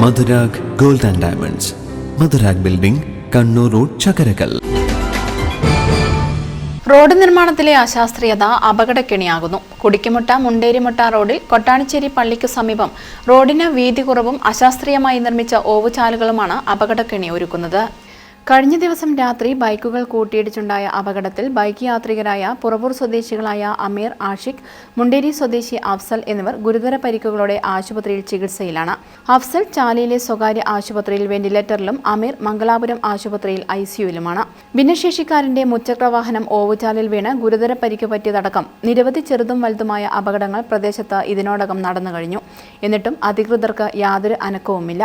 Madhurag gold and diamonds, Madhurag building, Kannur road, Chakkarakal. Road നിർമ്മാണത്തിലെ അശാസ്ത്രീയത അപകടക്കെണിയാകുന്നു. കുടിക്കുമുട്ട മുണ്ടേരിമുട്ട റോഡിൽ കൊട്ടാണിച്ചേരി പള്ളിക്കു സമീപം റോഡിന് വീതി കുറവും അശാസ്ത്രീയമായി നിർമ്മിച്ച ഓവുചാലുകളുമാണ് അപകടക്കെണി ഒരുക്കുന്നത്. കഴിഞ്ഞ ദിവസം രാത്രി ബൈക്കുകൾ കൂട്ടിയിടിച്ചുണ്ടായ അപകടത്തിൽ ബൈക്ക് യാത്രികരായ പുറവൂർ സ്വദേശികളായ അമീർ, ആഷിഖ്, മുണ്ടേരി സ്വദേശി അഫ്സൽ എന്നിവർ ഗുരുതര പരിക്കുകളോടെ ആശുപത്രിയിൽ ചികിത്സയിലാണ്. അഫ്സൽ ചാലയിലെ സ്വകാര്യ ആശുപത്രിയിൽ വെന്റിലേറ്ററിലും അമീർ മംഗലാപുരം ആശുപത്രിയിൽ ICUയിലുമാണ്. ഭിന്നശേഷിക്കാരന്റെ മുച്ചക്രവാഹനം ഓവുചാലിൽ വീണ് ഗുരുതര പരിക്ക് പറ്റിയതടക്കം നിരവധി ചെറുതും വലുതുമായ അപകടങ്ങൾ പ്രദേശത്ത് ഇതിനോടകം നടന്നു കഴിഞ്ഞു. എന്നിട്ടും അധികൃതർക്ക് യാതൊരു അനക്കവുമില്ല.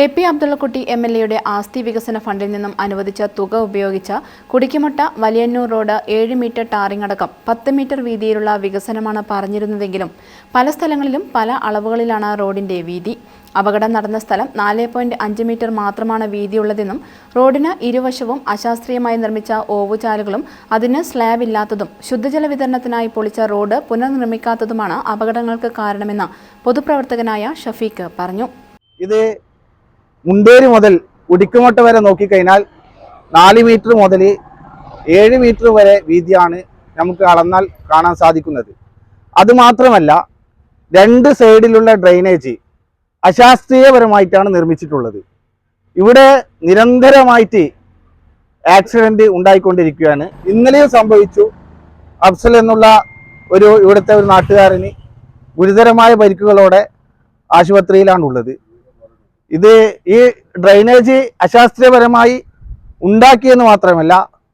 AP അബ്ദുള്ളക്കുട്ടി MLAയുടെ ആസ്തി വികസന ഫണ്ടിൽ നിന്നും അനുവദിച്ച തുക ഉപയോഗിച്ച കുടിക്കുമുട്ട വലിയന്നൂർ റോഡ് 7 മീറ്റർ ടാറിംഗ് അടക്കം 10 മീറ്റർ വീതിയിലുള്ള വികസനമാണ് പറഞ്ഞിരുന്നതെങ്കിലും പല സ്ഥലങ്ങളിലും പല അളവുകളിലാണ് റോഡിന്റെ വീതി. അപകടം നടന്ന സ്ഥലം 4.5 മീറ്റർ മാത്രമാണ് വീതിയുള്ളതെന്നും റോഡിന് ഇരുവശവും അശാസ്ത്രീയമായി നിർമ്മിച്ച ഓവുചാലുകളും അതിന് സ്ലാബ് ഇല്ലാത്തതും ശുദ്ധജല വിതരണത്തിനായി പൊളിച്ച റോഡ് പുനർനിർമ്മിക്കാത്തതുമാണ് അപകടങ്ങൾക്ക് കാരണമെന്ന് പൊതുപ്രവർത്തകനായ ഷഫീഖ് പറഞ്ഞു. മുണ്ടേരി മുതൽ കുടിക്കുമുട്ട വരെ നോക്കിക്കഴിഞ്ഞാൽ 4 മീറ്റർ മുതൽ 7 മീറ്റർ വരെ വീതിയാണ് നമുക്ക് അളന്നാൽ കാണാൻ സാധിക്കുന്നത്. അതുമാത്രമല്ല, 2 സൈഡിലുള്ള ഡ്രെയിനേജ് അശാസ്ത്രീയപരമായിട്ടാണ് നിർമ്മിച്ചിട്ടുള്ളത്. ഇവിടെ നിരന്തരമായിട്ട് ആക്സിഡന്റ് ഉണ്ടായിക്കൊണ്ടിരിക്കുകയാണ്. ഇന്നലെയും സംഭവിച്ചു. അഫ്സൽ എന്നുള്ള ഇവിടുത്തെ ഒരു നാട്ടുകാരന് ഗുരുതരമായ പരിക്കുകളോടെ ആശുപത്രിയിലാണുള്ളത്. ഈ ഡ്രെയിനേജ് അശാസ്ത്രീയപരമായി ഉണ്ടാക്കിയെന്ന് മാത്രമല്ല,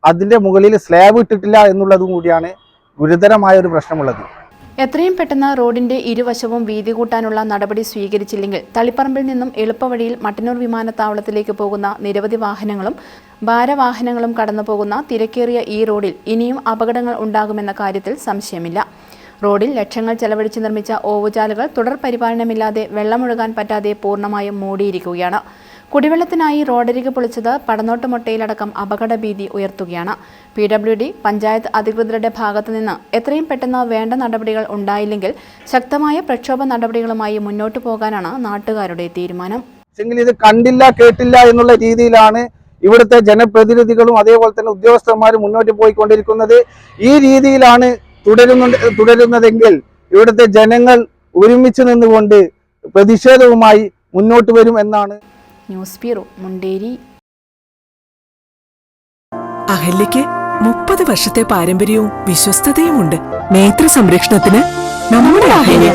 അതിൻ്റെ മുകളിൽ സ്ലാബ് ഇട്ടിട്ടില്ല എന്നുള്ളതും കൂടിയാണ് ഗുരുതരമായ ഒരു പ്രശ്നമുള്ളത്. എത്രയും പെട്ടെന്ന് റോഡിന്റെ ഇരുവശവും വീതി കൂട്ടാനുള്ള നടപടി സ്വീകരിച്ചില്ലെങ്കിൽ തളിപ്പറമ്പിൽ നിന്നും എളുപ്പവഴിയിൽ മട്ടന്നൂർ വിമാനത്താവളത്തിലേക്ക് പോകുന്ന നിരവധി വാഹനങ്ങളും ഭാരവാഹനങ്ങളും കടന്നു പോകുന്ന തിരക്കേറിയ ഈ റോഡിൽ ഇനിയും അപകടങ്ങൾ ഉണ്ടാകുമെന്ന കാര്യത്തിൽ സംശയമില്ല. റോഡിൽ ലക്ഷങ്ങൾ ചെലവഴിച്ച് നിർമ്മിച്ച ഓവുചാലുകൾ തുടർ പരിപാലനമില്ലാതെ വെള്ളമൊഴുകാൻ പറ്റാതെ പൂർണ്ണമായും മൂടിയിരിക്കുകയാണ്. കുടിവെള്ളത്തിനായി റോഡരിക് പൊളിച്ചത് പടനോട്ടുമുട്ടയിലടക്കം അപകട ഭീതി ഉയർത്തുകയാണ്. PWD പഞ്ചായത്ത് അധികൃതരുടെ ഭാഗത്തുനിന്ന് എത്രയും പെട്ടെന്ന് വേണ്ട നടപടികൾ ഉണ്ടായില്ലെങ്കിൽ ശക്തമായ പ്രക്ഷോഭ നടപടികളുമായി മുന്നോട്ടു പോകാനാണ് നാട്ടുകാരുടെ തീരുമാനം. ഇത് കണ്ടില്ല കേട്ടില്ല എന്നുള്ള രീതിയിലാണ് ഇവിടുത്തെ ജനപ്രതിനിധികളും അതേപോലെ തന്നെ ഉദ്യോഗസ്ഥന്മാരും മുന്നോട്ട് പോയിക്കൊണ്ടിരിക്കുന്നത്. ഈ രീതിയിലാണ് തുടരുന്നതെങ്കിൽ ഇവിടുത്തെ ജനങ്ങൾ ഒരുമിച്ച് നിന്നുകൊണ്ട് പ്രതിഷേധവുമായി മുന്നോട്ട് വരും എന്നാണ്. News bureau, Munderi. അഹല്യയ്ക്ക് 30 വർഷത്തെ പാരമ്പര്യവും വിശ്വസ്തതയുമുണ്ട്. നേത്ര സംരക്ഷണത്തിന് നമ്മുടെ അഹല്യ.